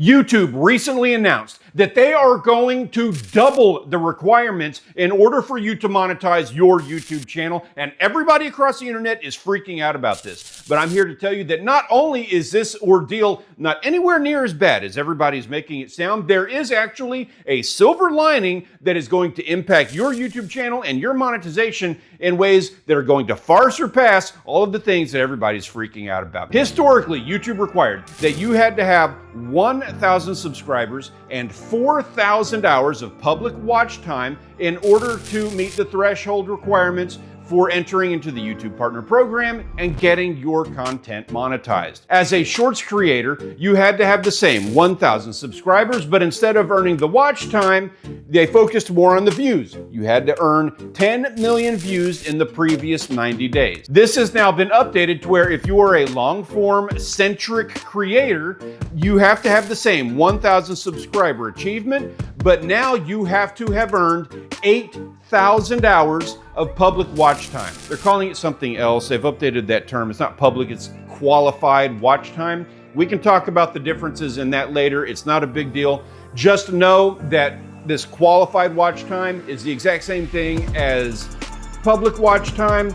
YouTube recently announced that they are going to double the requirements in order for you to monetize your YouTube channel, and everybody across the internet is freaking out about this. But I'm here to tell you that not only is this ordeal not anywhere near as bad as everybody's making it sound, there is actually a silver lining that is going to impact your YouTube channel and your monetization in ways that are going to far surpass all of the things that everybody's freaking out about. Historically, YouTube required that you had to have 1,000 subscribers and 4,000 hours of public watch time in order to meet the threshold requirements for entering into the YouTube Partner Program and getting your content monetized. As a Shorts creator, you had to have the same 1,000 subscribers, but instead of earning the watch time, they focused more on the views. You had to earn 10 million views in the previous 90 days. This has now been updated to where if you are a long-form centric creator, you have to have the same 1,000 subscriber achievement, but now you have to have earned 8,000 hours of public watch time. They're calling it something else. They've updated that term. It's not public, it's qualified watch time. We can talk about the differences in that later. It's not a big deal. Just know that this qualified watch time is the exact same thing as public watch time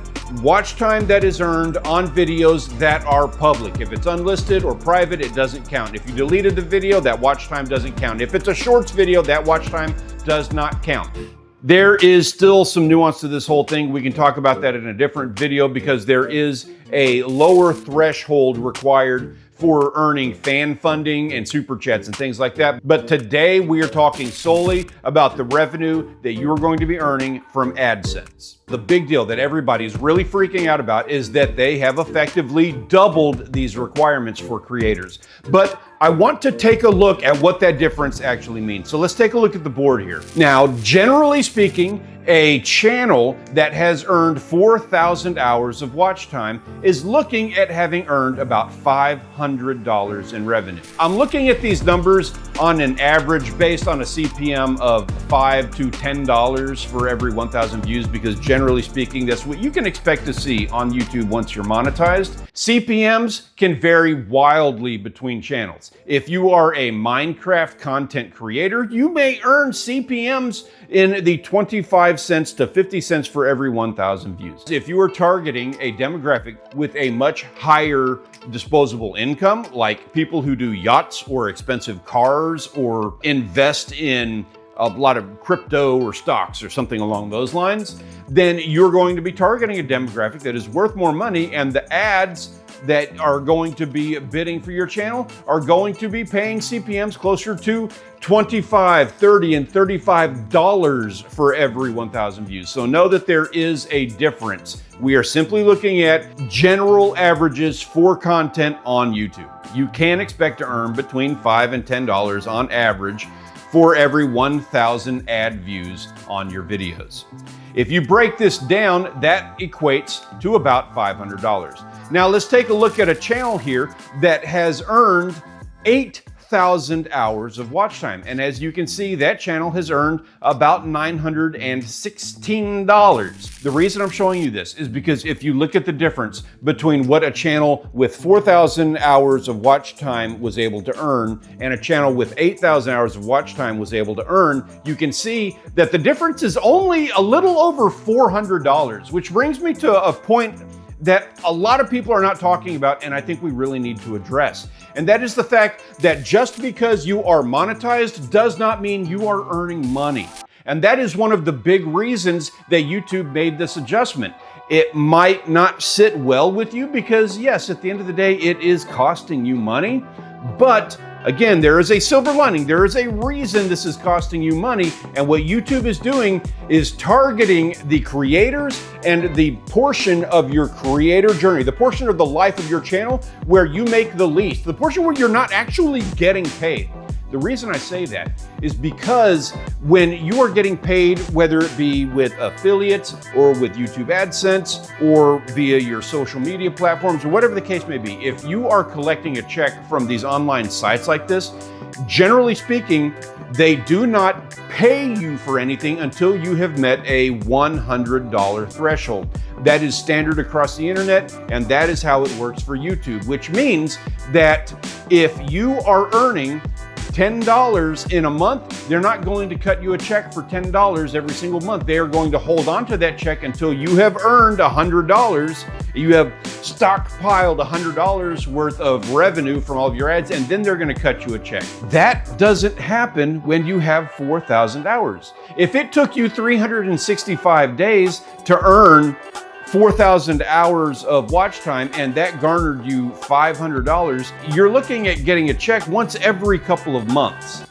that is earned on videos that are public. If it's unlisted or private, it doesn't count. If you deleted the video, that watch time doesn't count. If it's a Shorts video, that watch time does not count. There is still some nuance to this whole thing. We can talk about that in a different video because there is a lower threshold required for earning fan funding and super chats and things like that. But today we are talking solely about the revenue that you're going to be earning from AdSense. The big deal that everybody's really freaking out about is that they have effectively doubled these requirements for creators. But I want to take a look at what that difference actually means. So let's take a look at the board here. Now, generally speaking, a channel that has earned 4,000 hours of watch time is looking at having earned about $500 in revenue. I'm looking at these numbers on an average based on a CPM of $5 to $10 for every 1,000 views because generally speaking, that's what you can expect to see on YouTube once you're monetized. CPMs can vary wildly between channels. If you are a Minecraft content creator, you may earn CPMs in the 25 cents to 50 cents for every 1,000 views. If you are targeting a demographic with a much higher disposable income, like people who do yachts or expensive cars or invest in a lot of crypto or stocks or something along those lines, then you're going to be targeting a demographic that is worth more money, and the ads that are going to be bidding for your channel are going to be paying CPMs closer to $25, $30, and $35 for every 1,000 views. So know that there is a difference. We are simply looking at general averages for content on YouTube. You can expect to earn between $5 and $10 on average for every 1,000 ad views on your videos. If you break this down, that equates to about $500. Now let's take a look at a channel here that has earned 8,000 hours of watch time. And as you can see, that channel has earned about $916. The reason I'm showing you this is because if you look at the difference between what a channel with 4,000 hours of watch time was able to earn and a channel with 8,000 hours of watch time was able to earn, you can see that the difference is only a little over $400, which brings me to a point that a lot of people are not talking about, and I think we really need to address. And that is the fact that just because you are monetized does not mean you are earning money. And that is one of the big reasons that YouTube made this adjustment. It might not sit well with you because, yes, at the end of the day, it is costing you money. But again, there is a silver lining. There is a reason this is costing you money. And what YouTube is doing is targeting the creators and the portion of your creator journey, the portion of the life of your channel where you make the least, the portion where you're not actually getting paid. The reason I say that is because when you are getting paid, whether it be with affiliates or with YouTube AdSense or via your social media platforms or whatever the case may be, if you are collecting a check from these online sites like this, generally speaking, they do not pay you for anything until you have met a $100 threshold. That is standard across the internet, and that is how it works for YouTube, which means that if you are earning $10 in a month, they're not going to cut you a check for $10 every single month. They are going to hold on to that check until you have earned $100. You have stockpiled $100 worth of revenue from all of your ads, and then they're going to cut you a check. That doesn't happen when you have 4,000 hours. If it took you 365 days to earn 4,000 hours of watch time and that garnered you $500, you're looking at getting a check once every couple of months.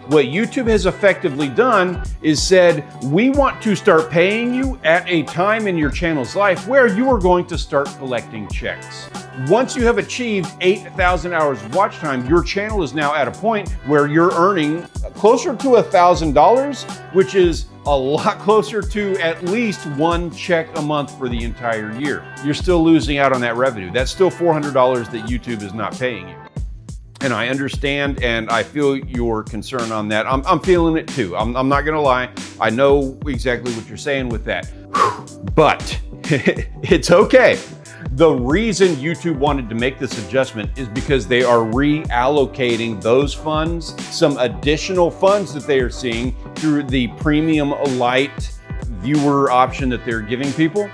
What YouTube has effectively done is said, we want to start paying you at a time in your channel's life where you are going to start collecting checks. Once you have achieved 8,000 hours of watch time, your channel is now at a point where you're earning closer to $1,000, which is a lot closer to at least one check a month for the entire year. You're still losing out on that revenue. That's still $400 that YouTube is not paying you. And I understand and I feel your concern on that. I'm feeling it too. I'm not gonna lie. I know exactly what you're saying with that. But it's okay. The reason YouTube wanted to make this adjustment is because they are reallocating those funds, some additional funds that they are seeing through the premium light viewer option that they're giving people.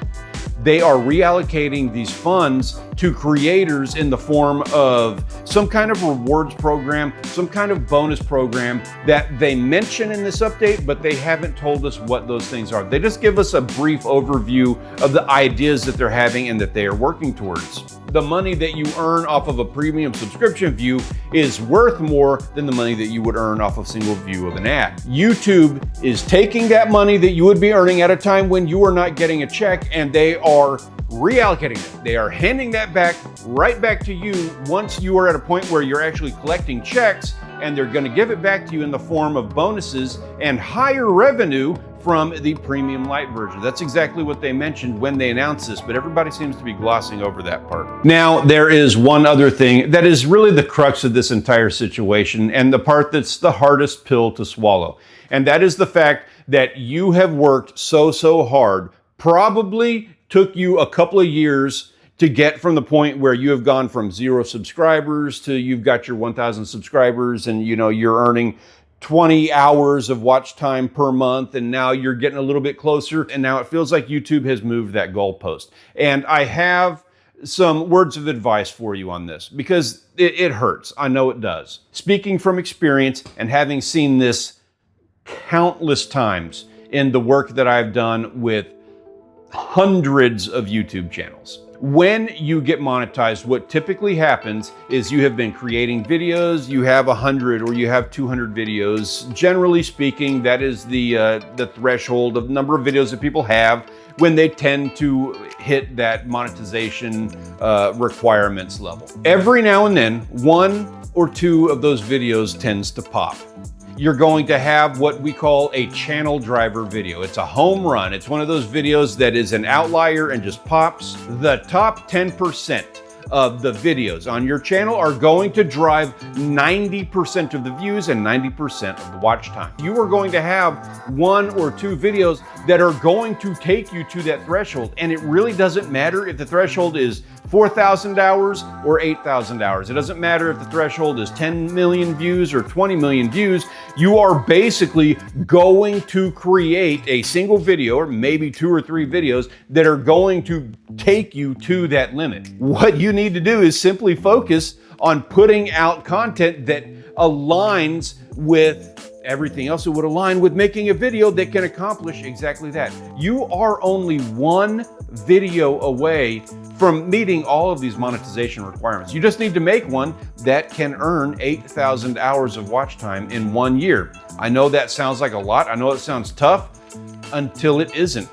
They are reallocating these funds to creators in the form of some kind of rewards program, some kind of bonus program that they mention in this update, but they haven't told us what those things are. They just give us a brief overview of the ideas that they're having and that they are working towards. The money that you earn off of a premium subscription view is worth more than the money that you would earn off a single view of an ad. YouTube is taking that money that you would be earning at a time when you are not getting a check, and they are reallocating it. They are handing that back right back to you once you are at a point where you're actually collecting checks, and they're going to give it back to you in the form of bonuses and higher revenue from the premium light version. That's exactly what they mentioned when they announced this, but everybody seems to be glossing over that part. Now, there is one other thing that is really the crux of this entire situation, and the part that's the hardest pill to swallow. And that is the fact that you have worked so hard, probably took you a couple of years to get from the point where you have gone from 0 subscribers to you've got your 1,000 subscribers, and you're earning 20 hours of watch time per month, and now you're getting a little bit closer, and now it feels like YouTube has moved that goalpost. And I have some words of advice for you on this, because it hurts. I know it does. Speaking from experience and having seen this countless times in the work that I've done with hundreds of YouTube channels. When you get monetized, what typically happens is you have been creating videos, you have 100 or you have 200 videos. Generally speaking, that is the threshold of number of videos that people have when they tend to hit that monetization requirements level. Every now and then, 1 or 2 of those videos tends to pop. You're going to have what we call a channel driver video. It's a home run. It's one of those videos that is an outlier and just pops. The top 10% of the videos on your channel are going to drive 90% of the views and 90% of the watch time. You are going to have 1 or 2 videos that are going to take you to that threshold. And it really doesn't matter if the threshold is 4,000 hours or 8,000 hours. It doesn't matter if the threshold is 10 million views or 20 million views. You are basically going to create a single video, or maybe 2 or 3 videos, that are going to take you to that limit. What you need to do is simply focus on putting out content that aligns with everything else. It would align with making a video that can accomplish exactly that. You are only 1 video away from meeting all of these monetization requirements. You just need to make one that can earn 8,000 hours of watch time in 1 year. I know that sounds like a lot. I know it sounds tough until it isn't.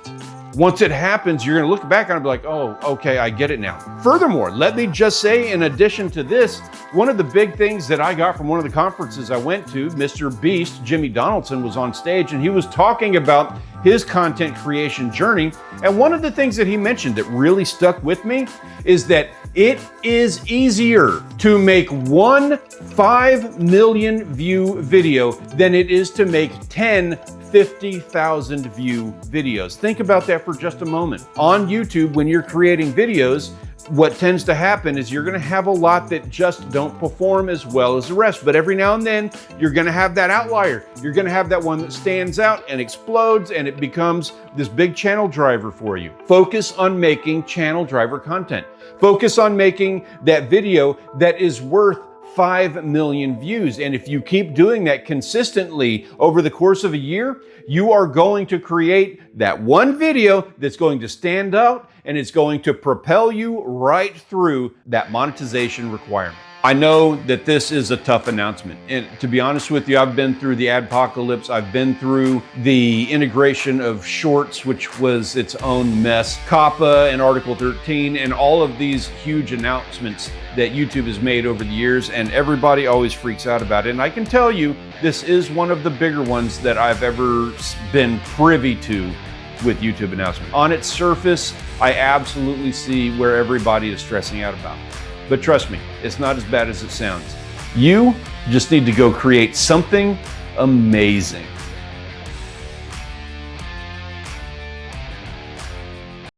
Once it happens, you're going to look back on it and be like, oh, okay, I get it now. Furthermore, let me just say, in addition to this, one of the big things that I got from one of the conferences I went to, Mr. Beast, Jimmy Donaldson, was on stage, and he was talking about his content creation journey. And one of the things that he mentioned that really stuck with me is that it is easier to make one 5 million view video than it is to make 10 50,000 view videos. Think about that for just a moment. On YouTube, when you're creating videos, what tends to happen is you're gonna have a lot that just don't perform as well as the rest. But every now and then, you're gonna have that outlier. You're gonna have that one that stands out and explodes, and it becomes this big channel driver for you. Focus on making channel driver content. Focus on making that video that is worth 5 million views. And if you keep doing that consistently over the course of a year, you are going to create that one video that's going to stand out, and it's going to propel you right through that monetization requirement. I know that this is a tough announcement. And to be honest with you, I've been through the adpocalypse. I've been through the integration of shorts, which was its own mess, COPPA and Article 13, and all of these huge announcements that YouTube has made over the years, and everybody always freaks out about it. And I can tell you, this is one of the bigger ones that I've ever been privy to with YouTube announcements. On its surface, I absolutely see where everybody is stressing out about. But trust me, it's not as bad as it sounds. You just need to go create something amazing.